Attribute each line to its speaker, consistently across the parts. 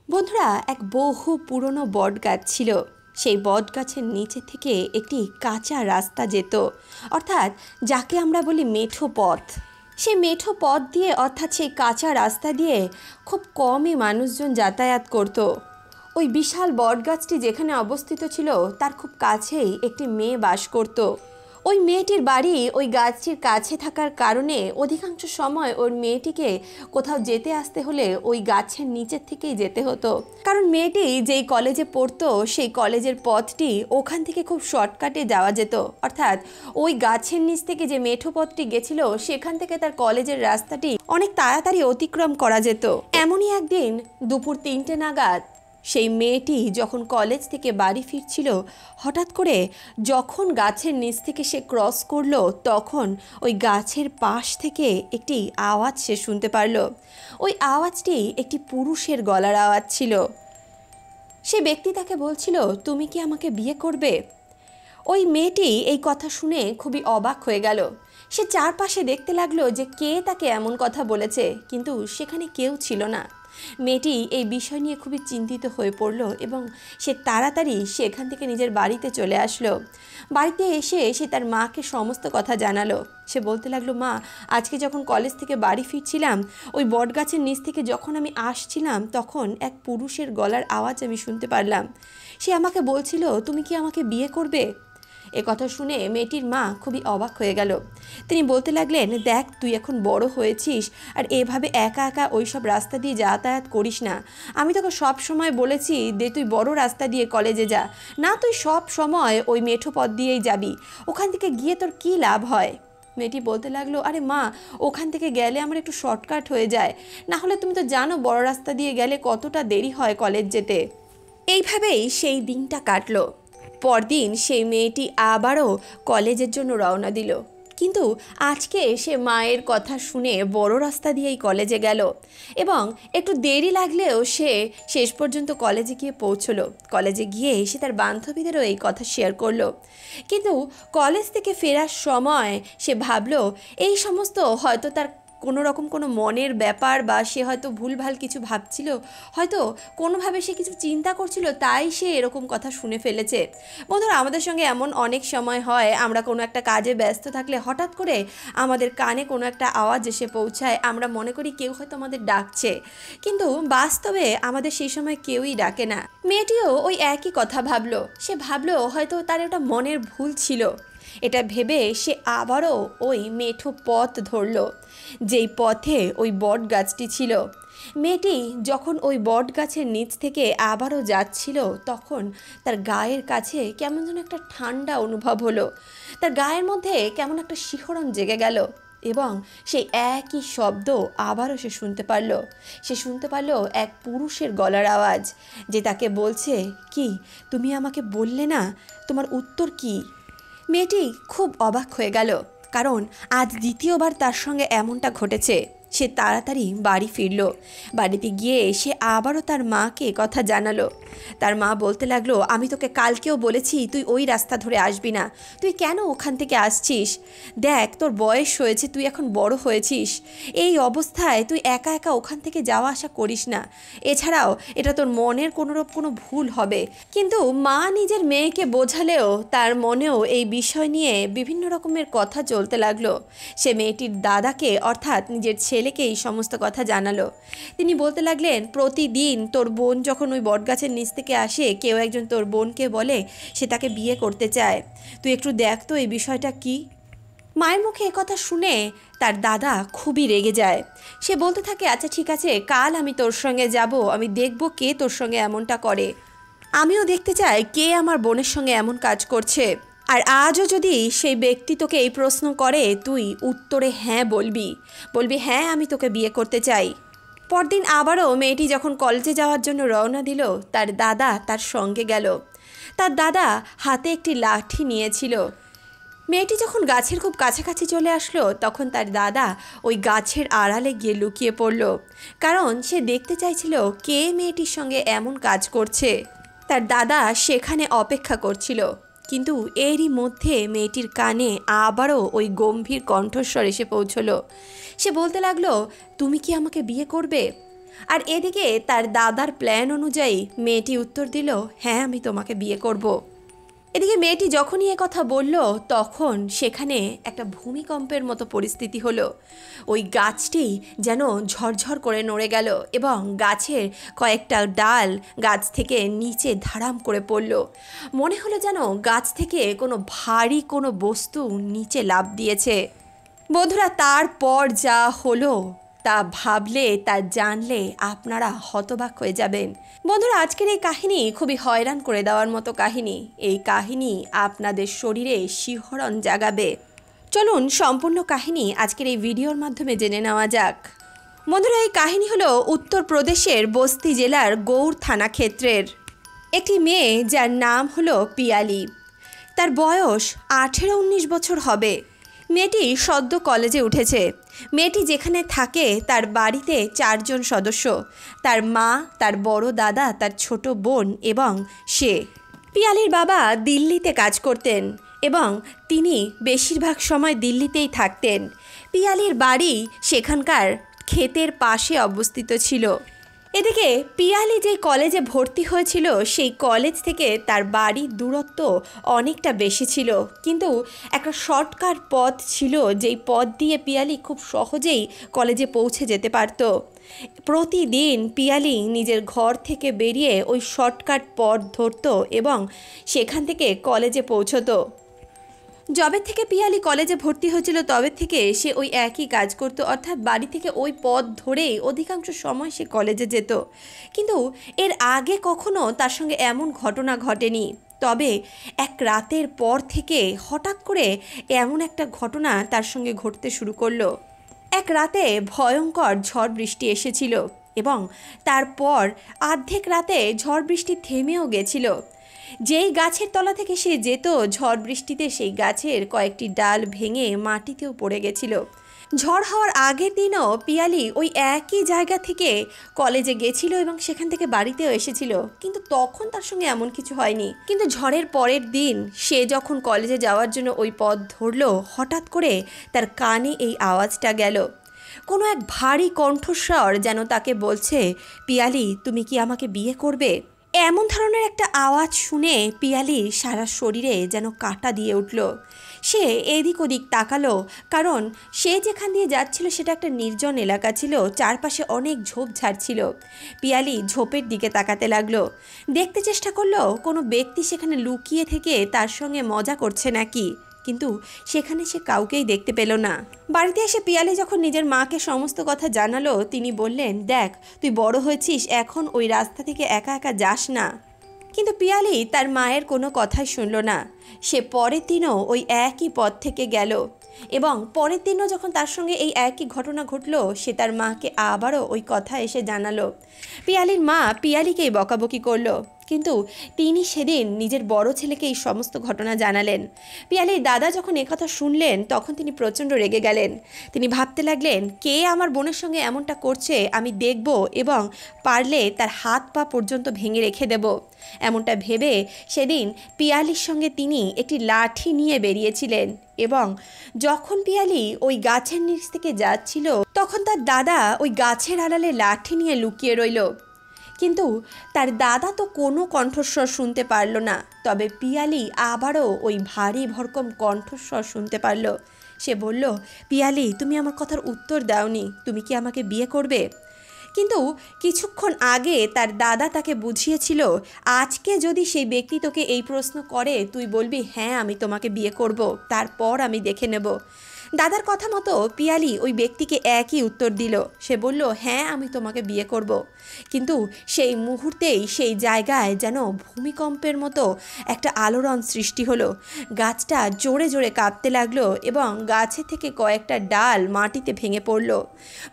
Speaker 1: বন্ধুরা, এক বহু পুরনো বট গাছ ছিল। সেই বট গাছের নিচে থেকে একটি কাঁচা রাস্তা যেত, অর্থাৎ যাকে আমরা বলি মেঠো পথ। সেই মেঠো পথ দিয়ে, অর্থাৎ সেই কাঁচা রাস্তা দিয়ে খুব কমই মানুষজন যাতায়াত করত। ওই বিশাল বট গাছটি যেখানে অবস্থিত ছিল তার খুব কাছেই একটি মেয়ে বাস করত। ওই মেয়েটির বাড়ি ওই গাছটির কাছে থাকার কারণে অধিকাংশ সময় ওই মেয়েটিকে কোথাও যেতে আসতে হলে ওই গাছের নিচের থেকেই যেতে হতো, কারণ মেয়েটি যেই কলেজে পড়তো সেই কলেজের পথটি ওখান থেকে খুব শর্টকাটে যাওয়া যেত। অর্থাৎ ওই গাছের নিচ থেকে যে মেঠো পথটি গেছিল সেখান থেকে তার কলেজের রাস্তাটি অনেক তাড়াতাড়ি অতিক্রম করা যেত। এমনই একদিন দুপুর 3টে নাগাদ সেই মেয়েটি যখন কলেজ থেকে বাড়ি ফিরছিল, হঠাৎ করে যখন গাছের নিচ থেকে সে ক্রস করলো তখন ওই গাছের পাশ থেকে একটি আওয়াজ সে শুনতে পারল। ওই আওয়াজটি একটি পুরুষের গলার আওয়াজ ছিল। সে ব্যক্তি তাকে বলছিল, তুমি কি আমাকে বিয়ে করবে? ওই মেয়েটি এই কথা শুনে খুবই অবাক হয়ে গেল। সে চারপাশে দেখতে লাগলো যে কে তাকে এমন কথা বলেছে, কিন্তু সেখানে কেউ ছিল না। মেয়েটি এই বিষয় নিয়ে খুবই চিন্তিত হয়ে পড়ল এবং সে তাড়াতাড়ি সেখান থেকে নিজের বাড়িতে চলে আসলো। বাড়িতে এসে সে তার মাকে সমস্ত কথা জানালো। সে বলতে লাগলো, মা, আজকে যখন কলেজ থেকে বাড়ি ফিরছিলাম ওই বটগাছের নিচ থেকে যখন আমি আসছিলাম তখন এক পুরুষের গলার আওয়াজ আমি শুনতে পারলাম। সে আমাকে বলছিল, তুমি কি আমাকে বিয়ে করবে? এ কথা শুনে মেয়েটির মা খুবই অবাক হয়ে গেল। তিনি বলতে লাগলেন, দেখ, তুই এখন বড় হয়েছিস আর এভাবে একা একা ওইসব রাস্তা দিয়ে যাতায়াত করিস না। আমি তোকে সব সময় বলেছি যে তুই বড় রাস্তা দিয়ে কলেজে যা, না তুই সব সময় ওই মেঠো পথ দিয়েই যাবি। ওখান থেকে গিয়ে তোর কী লাভ হয়? মেয়েটি বলতে লাগলো, আরে মা, ওখান থেকে গেলে আমার একটু শর্টকাট হয়ে যায়, না হলে তুমি তো জানো বড় রাস্তা দিয়ে গেলে কতটা দেরি হয় কলেজ যেতে। এইভাবেই সেই দিনটা কাটলো। পরদিন সেই মেয়েটি আবারও কলেজের জন্য রওনা দিল, কিন্তু আজকে সে মায়ের কথা শুনে বড় রাস্তা দিয়েই কলেজে গেল এবং একটু দেরি লাগলেও সে শেষ পর্যন্ত কলেজে গিয়ে পৌঁছলো। কলেজে গিয়ে সে তার বান্ধবীদেরও এই কথা শেয়ার করলো, কিন্তু কলেজ থেকে ফেরার সময় সে ভাবলো এই সমস্ত হয়তো তার কোনো রকম কোনো মনের ব্যাপার, বা সে হয়তো ভুলভাল কিছু ভাবছিল, হয়তো কোনোভাবে সে কিছু চিন্তা করছিল, তাই সে এরকম কথা শুনে ফেলেছে। বন্ধুরা, আমাদের সঙ্গে এমন অনেক সময় হয়, আমরা কোনো একটা কাজে ব্যস্ত থাকলে হঠাৎ করে আমাদের কানে কোনো একটা আওয়াজ এসে পৌঁছায়, আমরা মনে করি কেউ হয়তো আমাদের ডাকছে, কিন্তু বাস্তবে আমাদের সেই সময় কেউই ডাকে না। মেয়েটিও ওই একই কথা ভাবলো। সে ভাবলো হয়তো তার একটা মনের ভুল ছিল। এটা ভেবে সে আবারও ওই মেঠো পথ ধরল যেই পথে ওই বট গাছটি ছিল। মেয়েটি যখন ওই বট গাছের নিচ থেকে আবারও যাচ্ছিল তখন তার গায়ের কাছে কেমন যেন একটা ঠান্ডা অনুভব হলো। তার গায়ের মধ্যে কেমন একটা শিহরণ জেগে গেল এবং সেই একই শব্দ আবারও সে শুনতে পারল। সে শুনতে পারল এক পুরুষের গলার আওয়াজ, যে তাকে বলছে, কি তুমি আমাকে বললে না, তোমার উত্তর কি? মেয়েটি খুব অবাক হয়ে গেল, কারণ আজ দ্বিতীয়বার তার সঙ্গে এমনটা ঘটেছে। সে তাড়াতাড়ি বাড়ি ফিরল। বাড়িতে গিয়ে সে আবারও তার মাকে কথা জানালো। তার মা বলতে লাগলো, আমি তোকে কালকেও বলেছি তুই ওই রাস্তা ধরে আসবি না, তুই কেন ওখান থেকে আসছিস? দেখ, তোর বয়স হয়েছে, তুই এখন বড় হয়েছিস, এই অবস্থায় তুই একা একা ওখান থেকে যাওয়া আসা করিস না। এছাড়াও এটা তোর মনের কোনো ভুল হবে। কিন্তু মা নিজের মেয়েকে বোঝালেও তার মনেও এই বিষয় নিয়ে বিভিন্ন রকমের কথা চলতে লাগলো। সে মেয়েটির দাদাকে, অর্থাৎ নিজের ছেলেকে এই সমস্ত কথা জানালো। তিনি বলতে লাগলেন, প্রতিদিন তোর বোন যখন ওই বটগাছের নিচ থেকে আসে, কেউ একজন তোর বোনকে বলে সে তাকে বিয়ে করতে চায়, তুই একটু দেখ তো এই বিষয়টা কি। মায়ের মুখে একথা শুনে তার দাদা খুবই রেগে যায়। সে বলতে থাকে, আচ্ছা ঠিক আছে, কাল আমি তোর সঙ্গে যাব, আমি দেখব কে তোর সঙ্গে এমনটা করে, আমিও দেখতে চাই কে আমার বোনের সঙ্গে এমন কাজ করছে। আর আজও যদি সেই ব্যক্তি তোকে এই প্রশ্ন করে, তুই উত্তরে হ্যাঁ বলবি হ্যাঁ, আমি তোকে বিয়ে করতে চাই। পরদিন আবারও মেয়েটি যখন কলেজে যাওয়ার জন্য রওনা দিল, তার দাদা তার সঙ্গে গেল। তার দাদা হাতে একটি লাঠি নিয়েছিল। মেয়েটি যখন গাছের খুব কাছাকাছি চলে আসলো তখন তার দাদা ওই গাছের আড়ালে গিয়ে লুকিয়ে পড়ল, কারণ সে দেখতে চাইছিল কে মেয়েটির সঙ্গে এমন কাজ করছে। তার দাদা সেখানে অপেক্ষা করছিল, কিন্তু এরই মধ্যে মেয়েটির কানে আবারও ওই গম্ভীর কণ্ঠস্বর এসে পৌঁছলো। সে বলতে লাগলো, তুমি কি আমাকে বিয়ে করবে? আর এদিকে তার দাদার প্ল্যান অনুযায়ী মেয়েটি উত্তর দিল, হ্যাঁ আমি তোমাকে বিয়ে করব। এদিকে মেয়েটি যখনই কথা বলল তখন সেখানে একটা ভূমিকম্পের মতো পরিস্থিতি হলো। ওই গাছটি যেন ঝরঝর করে নড়ে গেল এবং গাছের কয়েকটা ডাল গাছ থেকে নিচে ধারাম করে পড়ল। মনে হলো যেন গাছ থেকে কোনো ভারী কোনো বস্তু নিচে লাফ দিয়েছে। বন্ধুরা, তারপর যা হলো তা ভাবলে তা জানলে আপনারা হতবাক হয়ে যাবেন। বন্ধুরা, আজকের এই কাহিনী খুবই হয়রান করে দেওয়ার মতো কাহিনী। এই কাহিনী আপনাদের শরীরে শিহরণ জাগাবে। চলুন সম্পূর্ণ কাহিনী আজকের এই ভিডিওর মাধ্যমে জেনে নেওয়া যাক। বন্ধুরা, এই কাহিনী হলো উত্তরপ্রদেশের বস্তি জেলার গৌড় থানা ক্ষেত্রের একটি মেয়ে যার নাম হলো পিয়ালি। তার বয়স 18-19 বছর হবে। মেয়েটি সদ্য কলেজে উঠেছে। মেয়েটি যেখানে থাকে তার বাড়িতে 4 জন সদস্য, তার মা, তার বড় দাদা, তার ছোট বোন এবং সে। পিয়ালির বাবা দিল্লিতে কাজ করতেন এবং তিনি বেশিরভাগ সময় দিল্লিতেই থাকতেন। পিয়ালির বাড়ি সেখানকার ক্ষেতের পাশে অবস্থিত ছিল। এদিকে পিয়ালি যে কলেজে ভর্তি হয়েছিল সেই কলেজ থেকে তার বাড়ির দূরত্ব অনেকটা বেশি ছিল, কিন্তু একটা শর্টকাট পথ ছিল যেই পথ দিয়ে পিয়ালি খুব সহজেই কলেজে পৌঁছে যেতে পারত। প্রতিদিন পিয়ালি নিজের ঘর থেকে বেরিয়ে ওই শর্টকাট পথ ধরত এবং সেখান থেকে কলেজে পৌঁছতো। যবে থেকে পিয়ালি কলেজে ভর্তি হয়েছিল তবে থেকে সে ওই একই কাজ করত, অর্থাৎ বাড়ি থেকে ওই পথ ধরেই অধিকাংশ সময় সে কলেজে যেত। কিন্তু এর আগে কখনো তার সঙ্গে এমন ঘটনা ঘটেনি। তবে এক রাতের পর থেকে হঠাৎ করে এমন একটা ঘটনা তার সঙ্গে ঘটতে শুরু করলো। এক রাতে ভয়ঙ্কর ঝড় বৃষ্টি এসেছিল এবং তারপর অর্ধেক রাতে ঝড় বৃষ্টি থেমেও গেছিল। যেই গাছের তলা থেকে সে যেত ঝড় বৃষ্টিতে সেই গাছের কয়েকটি ডাল ভেঙে মাটিতেও পড়ে গেছিল। ঝড় হওয়ার আগের দিনও পিয়ালি ওই একই জায়গা থেকে কলেজে গেছিল এবং সেখান থেকে বাড়িতেও এসেছিল, কিন্তু তখন তার সঙ্গে এমন কিছু হয়নি। কিন্তু ঝড়ের পরের দিন সে যখন কলেজে যাওয়ার জন্য ওই পথ ধরল, হঠাৎ করে তার কানে এই আওয়াজটা গেল। কোনো এক ভারী কণ্ঠস্বর যেন তাকে বলছে, পিয়ালি তুমি কি আমাকে বিয়ে করবে? এমন ধরনের একটা আওয়াজ শুনে পিয়ালি সারা শরীরে যেন কাঁটা দিয়ে উঠল। সে এদিক ওদিক তাকালো, কারণ সে যেখান দিয়ে যাচ্ছিল সেটা একটা নির্জন এলাকা ছিল, চারপাশে অনেক ঝোপঝাড় ছিল। পিয়ালি ঝোপের দিকে তাকাতে লাগলো, দেখতে চেষ্টা করলো কোনো ব্যক্তি সেখানে লুকিয়ে থেকে তার সঙ্গে মজা করছে নাকি, কিন্তু সেখানে সে কাউকেই দেখতে পেল না। বাড়িতে এসে পিয়ালি যখন নিজের মাকে সমস্ত কথা জানালো, তিনি বললেন, দেখ তুই বড় হয়েছিস, এখন ওই রাস্তা থেকে একা একা যাস না। কিন্তু পিয়ালি তার মায়ের কোনো কথাই শুনল না। সে পরের দিনও ওই একই পথ থেকে গেল এবং পরের দিনও যখন তার সঙ্গে এই একই ঘটনা ঘটলো, সে তার মাকে আবারও ওই কথা এসে জানালো। পিয়ালির মা পিয়ালিকেই বকাবকি করলো, কিন্তু তিনি সেদিন নিজের বড় ছেলেকে এই সমস্ত ঘটনা জানালেন। পিয়ালির দাদা যখন একথা শুনলেন তখন তিনি প্রচণ্ড রেগে গেলেন। তিনি ভাবতে লাগলেন, কে আমার বোনের সঙ্গে এমনটা করছে আমি দেখব এবং পারলে তার হাত পা পর্যন্ত ভেঙে রেখে দেব। এমনটা ভেবে সেদিন পিয়ালির সঙ্গে তিনি একটি লাঠি নিয়ে বেরিয়েছিলেন এবং যখন পিয়ালি ওই গাছের নিচ থেকে যাচ্ছিল তখন তার দাদা ওই গাছের আড়ালে লাঠি নিয়ে লুকিয়ে রইল। কিন্তু তার দাদা তো কোনো কণ্ঠস্বর শুনতে পারল না, তবে পিয়ালি আবারও ওই ভারী ভরকম কণ্ঠস্বর শুনতে পারল। সে বলল, পিয়ালি তুমি আমার কথার উত্তর দাওনি, তুমি কি আমাকে বিয়ে করবে? কিন্তু কিছুক্ষণ আগে তার দাদা তাকে বুঝিয়েছিল, আজকে যদি সেই ব্যক্তি তোকে এই প্রশ্ন করে তুই বলবি হ্যাঁ আমি তোমাকে বিয়ে করব, তারপর আমি দেখে নেব। দাদার কথা মতো পিয়ালি ওই ব্যক্তিকে একই উত্তর দিল। সে বলল, হ্যাঁ আমি তোমাকে বিয়ে করব। কিন্তু সেই মুহূর্তেই সেই জায়গায় যেন ভূমিকম্পের মতো একটা আলোড়ন সৃষ্টি হলো। গাছটা জোরে জোরে কাঁপতে লাগলো এবং গাছে থেকে কয়েকটা ডাল মাটিতে ভেঙে পড়ল।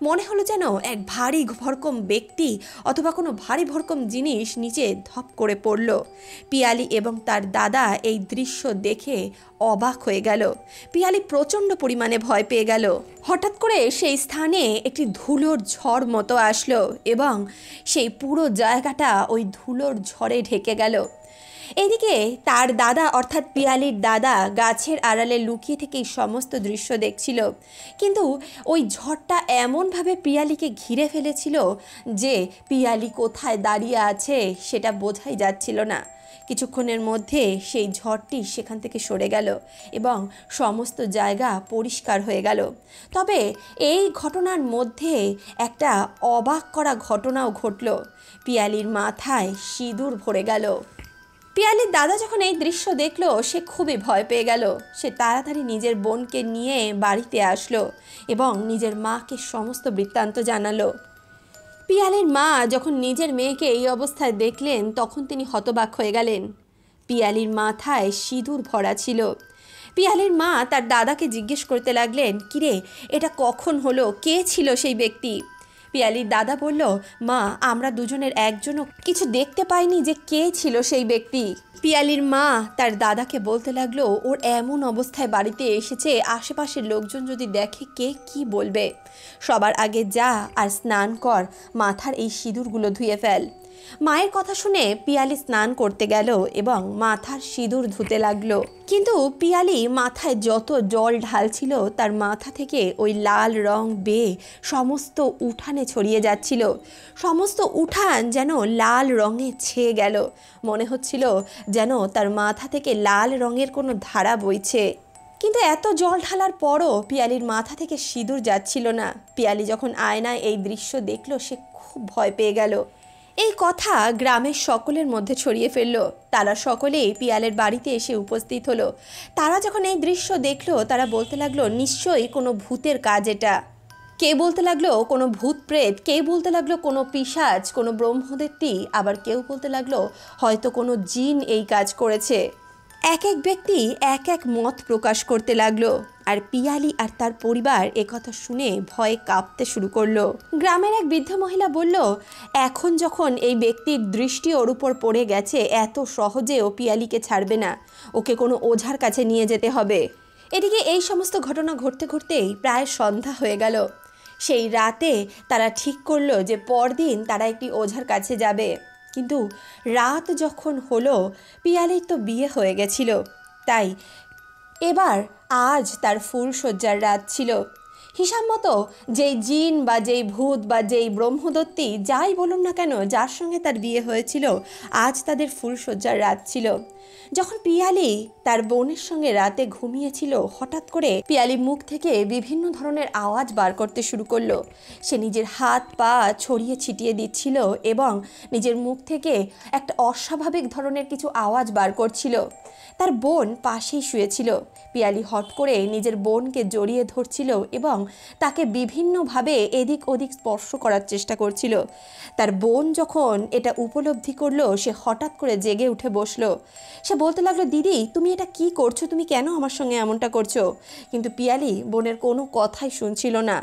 Speaker 1: মনে হলো যেন এক ভারী ভরকম ব্যক্তি অথবা কোনো ভারী ভরকম জিনিস নিচে ধপ করে পড়ল। পিয়ালি এবং তার দাদা এই দৃশ্য দেখে অবাক হয়ে গেল। পিয়ালি প্রচণ্ড পরিমাণে ভয় পেয়ে গেল। হঠাৎ করে সেই স্থানে একটি ধুলোর ঝড় মতো আসলো এবং সেই পুরো জায়গাটা ওই ধুলোর ঝড়ে ঢেকে গেল। এদিকে তার দাদা অর্থাৎ পিয়ালির দাদা গাছের আড়ালে লুকিয়ে থেকে এই সমস্ত দৃশ্য দেখছিল, কিন্তু ওই ঝড়টা এমনভাবে পিয়ালিকে ঘিরে ফেলেছিল যে পিয়ালি কোথায় দাঁড়িয়ে আছে সেটা বোঝাই যাচ্ছিল না। কিছুক্ষণের মধ্যে সেই ঝড়টি সেখান থেকে সরে গেল এবং সমস্ত জায়গা পরিষ্কার হয়ে গেল। তবে এই ঘটনার মধ্যে একটা অবাক করা ঘটনাও ঘটল। পিয়ালির মাথায় সিঁদুর ভরে গেল। পিয়ালির দাদা যখন এই দৃশ্য দেখলো সে খুবই ভয় পেয়ে গেল। সে তাড়াতাড়ি নিজের বোনকে নিয়ে বাড়িতে আসলো এবং নিজের মাকে সমস্ত বৃত্তান্ত জানালো। পিয়ালির মা যখন নিজের মেয়েকে এই অবস্থায় দেখলেন তখন তিনি হতবাক হয়ে গেলেন। পিয়ালির মাথায় সিঁদুর ভরা ছিল। পিয়ালির মা তার দাদাকে জিজ্ঞেস করতে লাগলেন, কিরে এটা কখন হলো, কে ছিল সেই ব্যক্তি? পিয়ালির দাদা বলল, মা আমরা দুজনের একজনও কিছু দেখতে পাইনি যে কে ছিল সেই ব্যক্তি। পিয়ালির মা তার দাদাকে বলতে লাগলো, ওর এমন অবস্থায় বাড়িতে এসেছে, আশেপাশের লোকজন যদি দেখে কে কি বলবে। সবার আগে যা আর স্নান কর, মাথার এই সিঁদুরগুলো ধুয়ে ফেল। মায়ের কথা শুনে পিয়ালি স্নান করতে গেল এবং মাথার সিঁদুর ধুতে লাগলো। কিন্তু পিয়ালি মাথায় যত জল ঢালছিল তার মাথা থেকে ওই লাল রং বেয়ে সমস্ত উঠানে ছড়িয়ে যাচ্ছিল। সমস্ত উঠান যেন লাল রঙে ছেয়ে গেল। মনে হচ্ছিল যেন তার মাথা থেকে লাল রঙের কোনো ধারা বইছে। কিন্তু এত জল ঢালার পরও পিয়ালির মাথা থেকে সিঁদুর যাচ্ছিল না। পিয়ালি যখন আয়নায় এই দৃশ্য দেখল সে খুব ভয় পেয়ে গেল। এই কথা গ্রামের সকলের মধ্যে ছড়িয়ে ফেলল। তারা সকলেই পিয়ালের বাড়িতে এসে উপস্থিত হলো। তারা যখন এই দৃশ্য দেখলো তারা বলতে লাগলো, নিশ্চয়ই কোনো ভূতের কাজ এটা। কে বলতে লাগলো কোনো ভূত প্রেত, কে বলতে লাগলো কোনো পিশাচ, কোনো ব্রহ্মদৈত্যী, আবার কেউ বলতে লাগলো হয়তো কোনো জিন এই কাজ করেছে। এক এক ব্যক্তি এক এক মত প্রকাশ করতে লাগলো। আর পিয়ালি আর তার পরিবার একথা শুনে ভয়ে কাঁপতে শুরু করলো। গ্রামের এক বৃদ্ধ মহিলা বলল, এখন যখন এই ব্যক্তির দৃষ্টি ওর উপর পড়ে গেছে, এত সহজে ও পিয়ালিকে ছাড়বে না, ওকে কোনো ওঝার কাছে নিয়ে যেতে হবে। এদিকে এই সমস্ত ঘটনা ঘটতে ঘটতেই প্রায় সন্ধ্যা হয়ে গেল। সেই রাতে তারা ঠিক করলো যে পরদিন তারা একটি ওঝার কাছে যাবে। কিন্তু রাত যখন হলো, পিয়ালির তো বিয়ে হয়ে গেছিল, তাই এবার আজ তার ফুলশয্যার রাত ছিল। হিসাব মতো যেই জিন বা যেই ভূত বা যেই ব্রহ্মদত্তী যাই বলুন না কেন, যার সঙ্গে তার বিয়ে হয়েছিল, আজ তাদের ফুলশয্যার রাত ছিল। যখন পিয়ালি তার বোনের সঙ্গে রাতে ঘুমিয়েছিল, হঠাৎ করে পিয়ালি মুখ থেকে বিভিন্ন ধরনের আওয়াজ বার করতে শুরু করলো। সে নিজের হাত পা ছড়িয়ে ছিটিয়ে দিচ্ছিল এবং নিজের মুখ থেকে একটা অস্বাভাবিক ধরনের কিছু আওয়াজ বার করছিল। তার বোন পাশেই শুয়েছিল। পিয়ালি হট করে নিজের বোনকে জড়িয়ে ধরছিল এবং তাকে বিভিন্নভাবে এদিক ওদিক স্পর্শ করার চেষ্টা করছিল। তার বোন যখন এটা উপলব্ধি করলো, সে হঠাৎ করে জেগে উঠে বসলো। সে বলতে লাগলো, দিদি তুমি এটা কি করছো, তুমি কেন আমার সঙ্গে এমনটা করছো? কিন্তু পিয়ালি বোনের কোনো কথাই শুনছিল না।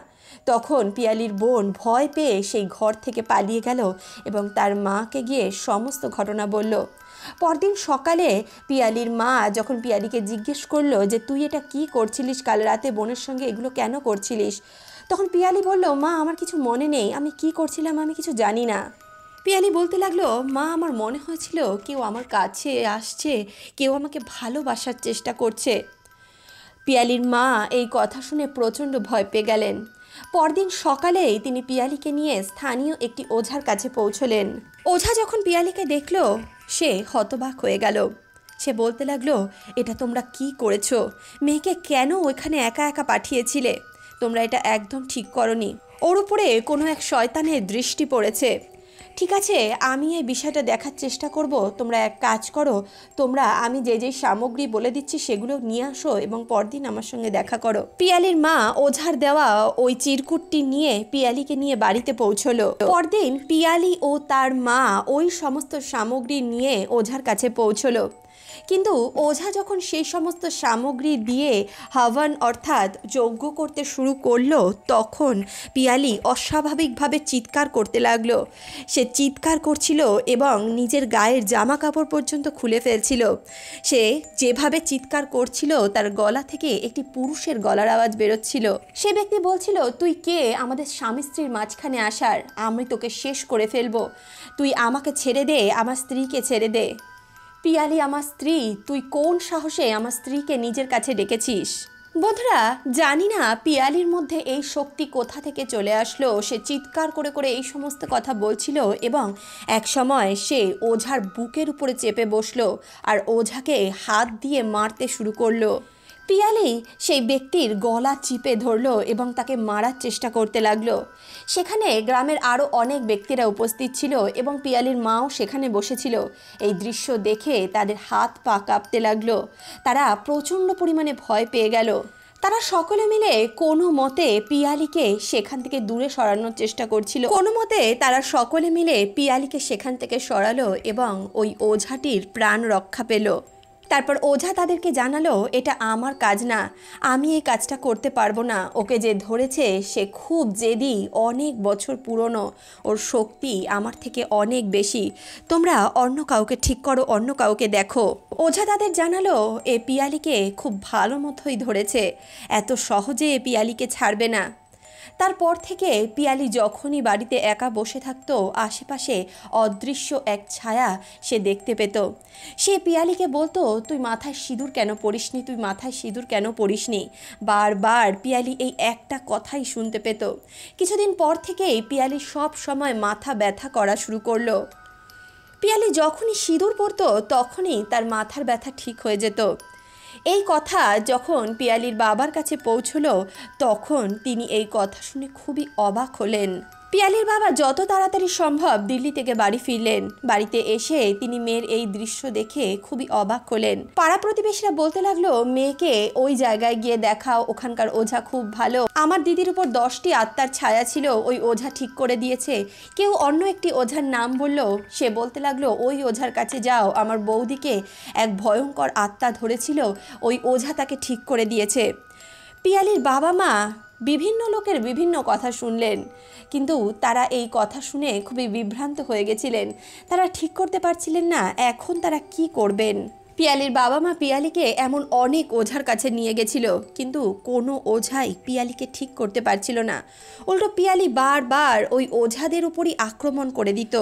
Speaker 1: তখন পিয়ালির বোন ভয় পেয়ে সেই ঘর থেকে পালিয়ে গেল এবং তার মাকে গিয়ে সমস্ত ঘটনা বলল। পরদিন সকালে পিয়ালির মা যখন পিয়ালিকে জিজ্ঞেস করলো যে তুই এটা কি করছিলিস, কাল রাতে বোনের সঙ্গে এগুলো কেন করছিলিস, তখন পিয়ালি বলল, মা আমার কিছু মনে নেই, আমি কি করছিলাম আমি কিছু জানি না। পিয়ালি বলতে লাগলো, মা আমার মনে হয়েছিল কেউ আমার কাছে আসছে, কেউ আমাকে ভালোবাসার চেষ্টা করছে। পিয়ালির মা এই কথা শুনে প্রচণ্ড ভয় পেয়ে গেলেন। পরদিন সকালেই তিনি পিয়ালিকে নিয়ে স্থানীয় একটি ওঝার কাছে পৌঁছলেন। ওঝা যখন পিয়ালিকে দেখল সে হতবাক হয়ে গেল। সে বলতে লাগলো, এটা তোমরা কি করেছো? মেয়েকে কেন ওইখানে একা একা পাঠিয়েছিলে? তোমরা এটা একদম ঠিক করনি। ওর উপরে কোনো এক শয়তানের দৃষ্টি পড়েছে। ঠিক আছে, আমি এই বিষয়টা দেখার চেষ্টা করব। তোমরা এক কাজ করো, তোমরা আমি যে যে সামগ্রী বলে দিচ্ছি সেগুলো নিয়ে আসো এবং পরদিন আমার সঙ্গে দেখা করো। পিয়ালির মা ওঝার দেওয়া ওই চিরকুটটি নিয়ে পিয়ালিকে নিয়ে বাড়িতে পৌঁছলো। পরদিন পিয়ালি ও তার মা ওই সমস্ত সামগ্রী নিয়ে ওঝার কাছে পৌঁছলো। কিন্তু ওঝা যখন সেই সমস্ত সামগ্রী দিয়ে হাওয়ান অর্থাৎ যজ্ঞ করতে শুরু করলো, তখন পিয়ালি অস্বাভাবিকভাবে চিৎকার করতে লাগলো। সে চিৎকার করছিল এবং নিজের গায়ের জামা কাপড় পর্যন্ত খুলে ফেলছিল। সে যেভাবে চিৎকার করছিল তার গলা থেকে একটি পুরুষের গলার আওয়াজ বেরোচ্ছিল। সে ব্যক্তি বলছিল, তুই কে আমাদের স্বামী স্ত্রীর মাঝখানে আসার? আমি তোকে শেষ করে ফেলবো। তুই আমাকে ছেড়ে দে, আমার স্ত্রীকে ছেড়ে দে। পিয়ালি আমার স্ত্রী, তুই কোন সাহসে আমার স্ত্রীকে নিজের কাছে ডেকেছিস? বন্ধুরা, জানি না পিয়ালির মধ্যে এই শক্তি কোথা থেকে চলে আসলো। সে চিৎকার করে করে এই সমস্ত কথা বলছিল এবং এক সময় সে ওঝার বুকের উপরে চেপে বসলো আর ওঝাকে হাত দিয়ে মারতে শুরু করলো। পিয়ালি সেই ব্যক্তির গলা চিপে ধরলো এবং তাকে মারার চেষ্টা করতে লাগলো। সেখানে গ্রামের আরও অনেক ব্যক্তিরা উপস্থিত ছিল এবং পিয়ালির মাও সেখানে বসেছিল। এই দৃশ্য দেখে তাদের হাত পা কাঁপতে লাগলো। তারা প্রচণ্ড পরিমাণে ভয় পেয়ে গেল। তারা সকলে মিলে কোনো মতে পিয়ালিকে সেখান থেকে দূরে সরানোর চেষ্টা করছিল। কোনো মতে তারা সকলে মিলে পিয়ালিকে সেখান থেকে সরালো এবং ওই ওঝাটির প্রাণ রক্ষা পেল। তারপর ওঝা তাদেরকে জানালো, এটা আমার কাজ না, আমি এই কাজটা করতে পারবো না। ওকে যে ধরেছে সে খুব জেদি, অনেক বছর পুরনো, ওর শক্তি আমার থেকে অনেক বেশি। তোমরা অন্য কাউকে ঠিক করো, অন্য কাউকে দেখো। ওঝা তাদের জানালো, এ পিয়ালিকে খুব ভালো মতোই ধরেছে, এত সহজে এ পিয়ালিকে ছাড়বে না। তারপর থেকে পিয়ালি যখনই বাড়িতে একা বসে থাকতো, আশেপাশে অদৃশ্য এক ছায়া সে দেখতে পেত। সে পিয়ালিকে বলতো, তুই মাথায় সিঁদুর কেন পরিসনি, তুই মাথায় সিঁদুর কেন পরিসনি। বারবার পিয়ালি এই একটা কথাই শুনতে পেত। কিছুদিন পর থেকেই পিয়ালি সব সময় মাথা ব্যথা করা শুরু করলো। পিয়ালি যখনই সিঁদুর পরতো তখনই তার মাথার ব্যথা ঠিক হয়ে যেত। এই কথা যখন পিয়ালির বাবার কাছে পৌঁছলো তখন তিনি এই কথা শুনে খুবই অবাক হলেন। পিয়ালির বাবা যত তাড়াতাড়ি সম্ভব দিল্লি থেকে বাড়ি ফিরলেন। বাড়িতে এসে তিনি মেয়ের এই দৃশ্য দেখে খুবই অবাক হলেন। পাড়া প্রতিবেশীরা বলতে লাগলো, মেয়েকে ওই জায়গায় গিয়ে দেখাও, ওখানকার ওঝা খুব ভালো। আমার দিদির উপর 10টি আত্মার ছায়া ছিল, ওই ওঝা ঠিক করে দিয়েছে। কেউ অন্য একটি ওঝার নাম বলল, সে বলতে লাগলো, ওই ওঝার কাছে যাও, আমার বৌদিকে এক ভয়ঙ্কর আত্মা ধরেছিল, ওই ওঝা তাকে ঠিক করে দিয়েছে। পিয়ালির বাবা মা বিভিন্ন লোকের বিভিন্ন কথা শুনলেন, কিন্তু তারা এই কথা শুনে খুবই বিভ্রান্ত হয়ে গেছিলেন। তারা ঠিক করতে পারছিলেন না এখন তারা কি করবেন। পিয়ালির বাবা মা পিয়ালিকে এমন অনেক ওঝার কাছে নিয়ে গেছিল, কিন্তু কোনো ওঝাই পিয়ালিকে ঠিক করতে পারছিল না। উল্টো পিয়ালি বারবার ওই ওঝাদের উপরই আক্রমণ করে দিত।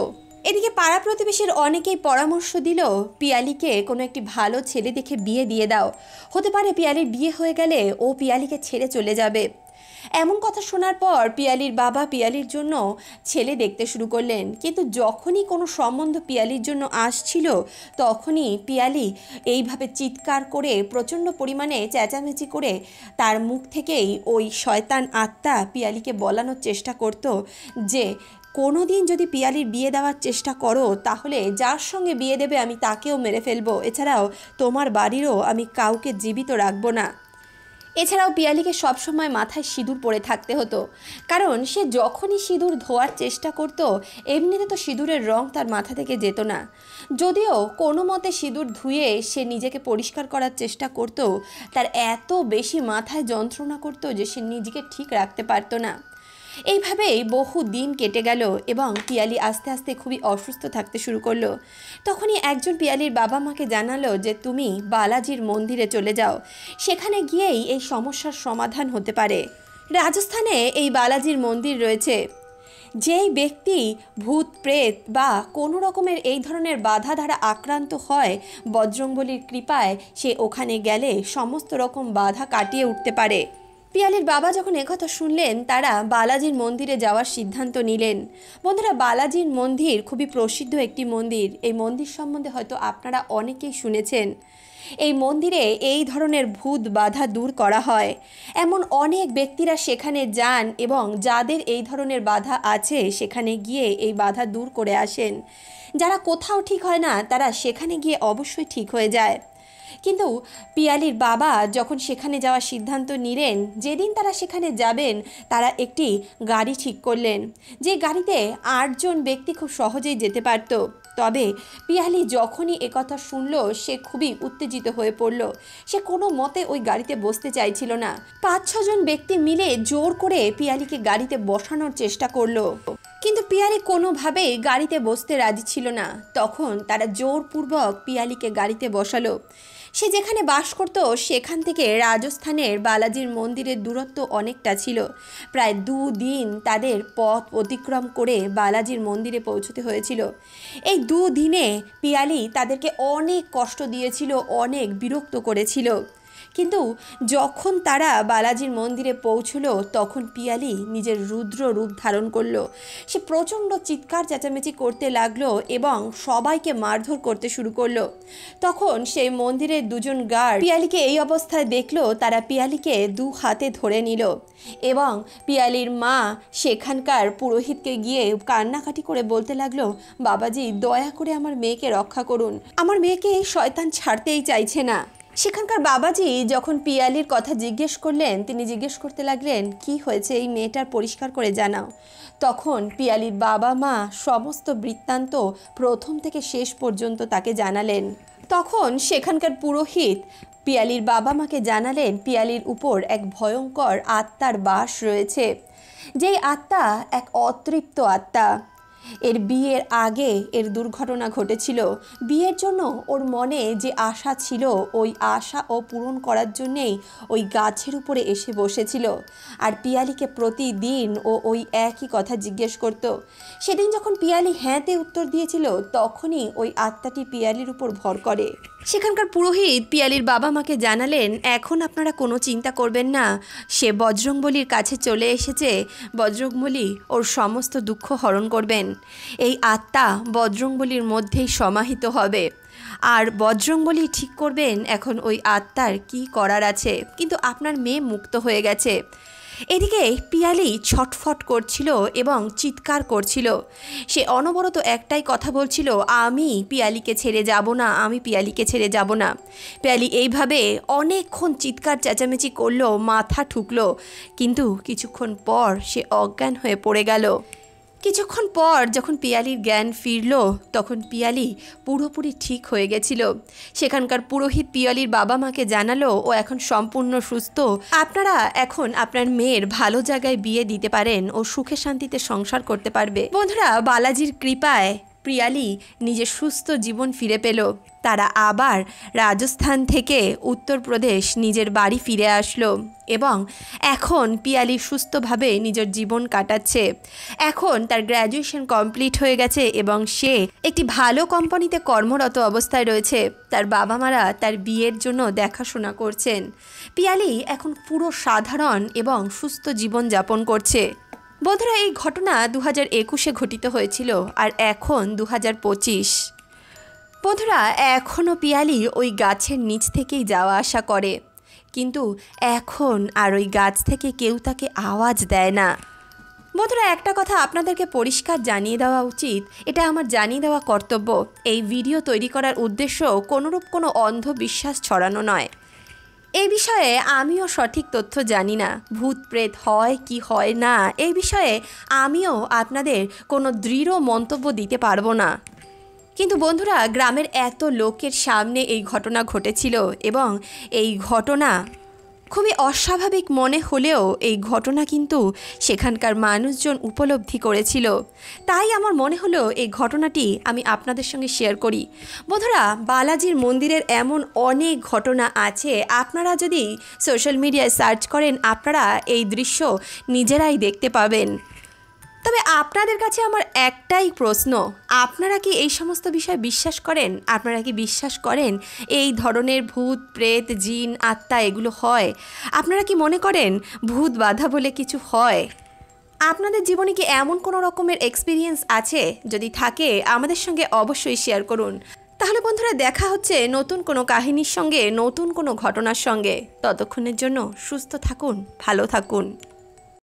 Speaker 1: এদিকে পাড়া প্রতিবেশীর অনেকেই পরামর্শ দিল, পিয়ালিকে কোনো একটি ভালো ছেলে দেখে বিয়ে দিয়ে দাও, হতে পারে পিয়ালির বিয়ে হয়ে গেলে ও পিয়ালিকে ছেড়ে চলে যাবে। এমন কথা শোনার পর পিয়ালির বাবা পিয়ালির জন্য ছেলে দেখতে শুরু করলেন, কিন্তু যখনই কোনো সম্বন্ধ পিয়ালির জন্য আসছিল তখনই পিয়ালি এইভাবে চিৎকার করে প্রচণ্ড পরিমাণে চেঁচামেচি করে তার মুখ থেকেই ওই শয়তান আত্মা পিয়ালিকে বলানোর চেষ্টা করত যে কোনো দিন যদি পিয়ালির বিয়ে দেওয়ার চেষ্টা করো তাহলে যার সঙ্গে বিয়ে দেবে আমি তাকেও মেরে ফেলবো, এছাড়াও তোমার বাড়িরও আমি কাউকে জীবিত রাখবো না। এছাড়াও পিয়ালিকে সবসময় মাথায় সিঁদুর পরে থাকতে হতো, কারণ সে যখনই সিঁদুর ধোয়ার চেষ্টা করত এমনিতে তো সিঁদুরের রং তার মাথা থেকে যেত না। যদিও কোনো মতে সিঁদুর ধুয়ে সে নিজেকে পরিষ্কার করার চেষ্টা করত, তার এত বেশি মাথায় যন্ত্রণা করতো যে সে নিজেকে ঠিক রাখতে পারতো না। এইভাবেই বহু দিন কেটে গেল এবং পিয়ালি আস্তে আস্তে খুবই অসুস্থ থাকতে শুরু করলো। তখনই একজন পিয়ালির বাবা মাকে জানালো যে তুমি বালাজির মন্দিরে চলে যাও, সেখানে গিয়েই এই সমস্যার সমাধান হতে পারে। রাজস্থানে এই বালাজির মন্দির রয়েছে। যেই ব্যক্তি ভূত প্রেত বা কোনো রকমের এই ধরনের বাধা দ্বারা আক্রান্ত হয়, বজরংবলীর কৃপায় সে ওখানে গেলে সমস্ত রকম বাধা কাটিয়ে উঠতে পারে। পিয়ালির বাবা যখন একথা শুনলেন তারা বালাজির মন্দিরে যাওয়ার সিদ্ধান্ত নিলেন। বন্ধুরা, বালাজির মন্দির খুবই প্রসিদ্ধ একটি মন্দির। এই মন্দির সম্বন্ধে হয়তো আপনারা অনেকেই শুনেছেন। এই মন্দিরে এই ধরনের ভূত বাধা দূর করা হয়। এমন অনেক ব্যক্তিরা সেখানে যান এবং যাদের এই ধরনের বাধা আছে সেখানে গিয়ে এই বাধা দূর করে আসেন। যারা কোথাও ঠিক হয় না তারা সেখানে গিয়ে অবশ্যই ঠিক হয়ে যায়। কিন্তু পিয়ালির বাবা যখন সেখানে যাওয়ার সিদ্ধান্ত নিলেন, যেদিন তারা সেখানে যাবেন তারা একটি গাড়ি ঠিক করলেন, যে গাড়িতে 8 জন ব্যক্তি খুব সহজেই যেতে পারত। তবে পিয়ালি যখনই একথা শুনল সে খুবই উত্তেজিত হয়ে পড়ল। সে কোনো মতে ওই গাড়িতে বসতে চাইছিল না। 5-6 জন ব্যক্তি মিলে জোর করে পিয়ালিকে গাড়িতে বসানোর চেষ্টা করলো, কিন্তু পিয়ালি কোনোভাবেই গাড়িতে বসতে রাজি ছিল না। তখন তারা জোরপূর্বক পিয়ালিকে গাড়িতে বসালো। সে যেখানে বাস করত সেখান থেকে রাজস্থানের বালাজির মন্দিরের দূরত্ব অনেকটা ছিল। প্রায় 2 দিন তাদের পথ অতিক্রম করে বালাজির মন্দিরে পৌঁছতে হয়েছিল। এই 2 দিনে পিয়ালি তাদেরকে অনেক কষ্ট দিয়েছিল, অনেক বিরক্ত করেছিল। কিন্তু যখন তারা বালাজির মন্দিরে পৌঁছলো তখন পিয়ালি নিজের রুদ্র রূপ ধারণ করলো। সে প্রচণ্ড চিৎকার চেঁচামেচি করতে লাগলো এবং সবাইকে মারধর করতে শুরু করলো। তখন সেই মন্দিরের 2জন গার্ড পিয়ালিকে এই অবস্থায় দেখলো। তারা পিয়ালিকে 2 হাতে ধরে নিল এবং পিয়ালির মা সেখানকার পুরোহিতকে গিয়ে কান্নাকাটি করে বলতে লাগলো, বাবাজি দয়া করে আমার মেয়েকে রক্ষা করুন, আমার মেয়েকে এই শয়তান ছাড়তেই চাইছে না। সেখানকার বাবাজি যখন পিয়ালির কথা জিজ্ঞেস করলেন, তিনি জিজ্ঞেস করতে লাগলেন, কি হয়েছে এই মেয়েটার, পরিষ্কার করে জানাও। তখন পিয়ালির বাবা মা সমস্ত বৃত্তান্ত প্রথম থেকে শেষ পর্যন্ত তাকে জানালেন। তখন সেখানকার পুরোহিত পিয়ালির বাবা মাকে জানালেন পিয়ালির উপর এক ভয়ঙ্কর আত্মার বাস রয়েছে, যেই আত্মা এক অতৃপ্ত আত্মা। এর বিয়ের আগে এর দুর্ঘটনা ঘটেছিল। বিয়ের জন্য ওর মনে যে আশা ছিল ওই আশা ও পূরণ করার জন্যেই ওই গাছের উপরে এসে বসেছিল। আর পিয়ালিকে প্রতিদিন ও ওই একই কথা জিজ্ঞেস করত। সেদিন যখন পিয়ালি হ্যাঁতে উত্তর দিয়েছিল তখনই ওই আত্মাটি পিয়ালির উপর ভর করে। সেখানকার পুরোহিত পিয়ালির বাবা মাকে জানালেন, এখন আপনারা কোনো চিন্তা করবেন না, সে বজরংবলীর কাছে চলে এসেছে, বজরংবলী ওর সমস্ত দুঃখ হরণ করবেন। এই আত্মা বজরংবলীর মধ্যেই সমাহিত হবে আর বজরংবলী ঠিক করবেন এখন ওই আত্মার কি করার আছে। কিন্তু আপনার মেয়ে মুক্ত হয়ে গেছে। এদিকে পিয়ালি ছটফট করছিল এবং চিৎকার করছিল। সে অনবরত একটাই কথা বলছিল, আমি পিয়ালিকে ছেড়ে যাব না, আমি পিয়ালিকে ছেড়ে যাব না। পিয়ালি এইভাবে অনেকক্ষণ চিৎকার চেঁচামেচি করলো, মাথা ঠুকলো, কিন্তু কিছুক্ষণ পর সে অজ্ঞান হয়ে পড়ে গেল। কিছুক্ষণ পর যখন পিয়ালির জ্ঞান ফিরল তখন পিয়ালি পুরোপুরি ঠিক হয়ে গেছিল। সেখানকার পুরোহিত পিয়ালির বাবা মাকে জানালো ও এখন সম্পূর্ণ সুস্থ, আপনারা এখন আপনার মেয়ের ভালো জায়গায় বিয়ে দিতে পারেন ও সুখে শান্তিতে সংসার করতে পারবে। বন্ধুরা, বালাজির কৃপায় পিয়ালি নিজের সুস্থ জীবন ফিরে পেল। তারা আবার রাজস্থান থেকে উত্তরপ্রদেশ নিজের বাড়ি ফিরে আসলো এবং এখন পিয়ালি সুস্থভাবে নিজের জীবন কাটাচ্ছে। এখন তার গ্র্যাজুয়েশন কমপ্লিট হয়ে গেছে এবং সে একটি ভালো কোম্পানিতে কর্মরত অবস্থায় রয়েছে। তার বাবা মারা তার বিয়ের জন্য দেখাশোনা করছেন। পিয়ালি এখন পুরো সাধারণ এবং সুস্থ জীবন যাপন করছে। বন্ধুরা, এই ঘটনা 2021-এ ঘটিত হয়েছিল আর এখন 2025। বন্ধুরা, এখনও পিয়ালি ওই গাছের নিচ থেকেই যাওয়া আসা করে, কিন্তু এখন আর ওই গাছ থেকে কেউ তাকে আওয়াজ দেয় না। বন্ধুরা, একটা কথা আপনাদেরকে পরিষ্কার জানিয়ে দেওয়া উচিত, এটা আমার জানিয়ে দেওয়া কর্তব্য। এই ভিডিও তৈরি করার উদ্দেশ্য কোনোরূপ কোনো অন্ধবিশ্বাস ছড়ানো নয়। এই বিষয়ে আমিও সঠিক তথ্য জানি না, ভূত প্রেত হয় কি হয় না এই বিষয়ে আমিও আপনাদের কোনো দৃঢ় মন্তব্য দিতে পারবো না। কিন্তু বন্ধুরা, গ্রামের এত লোকের সামনে এই ঘটনা ঘটেছিল এবং এই ঘটনা খুবই অস্বাভাবিক মনে হলেও এই ঘটনা কিন্তু সেখানকার মানুষজন উপলব্ধি করেছিল। তাই আমার মনে হলো এই ঘটনাটি আমি আপনাদের সঙ্গে শেয়ার করি। বন্ধুরা, বালাজির মন্দিরের এমন অনেক ঘটনা আছে, আপনারা যদি সোশ্যাল মিডিয়ায় সার্চ করেন আপনারা এই দৃশ্য নিজেরাই দেখতে পাবেন। তবে আপনাদের কাছে আমার একটাই প্রশ্ন, আপনারা কি এই সমস্ত বিষয় বিশ্বাস করেন? আপনারা কি বিশ্বাস করেন এই ধরনের ভূত প্রেত জিন আত্মা এগুলো হয়? আপনারা কি মনে করেন ভূত বাধা বলে কিছু হয়? আপনাদের জীবনে কি এমন কোনো রকমের এক্সপিরিয়েন্স আছে? যদি থাকে আমাদের সঙ্গে অবশ্যই শেয়ার করুন। তাহলে বন্ধুরা, দেখা হচ্ছে নতুন কোনো কাহিনীর সঙ্গে, নতুন কোনো ঘটনার সঙ্গে। ততক্ষণের জন্য সুস্থ থাকুন, ভালো থাকুন।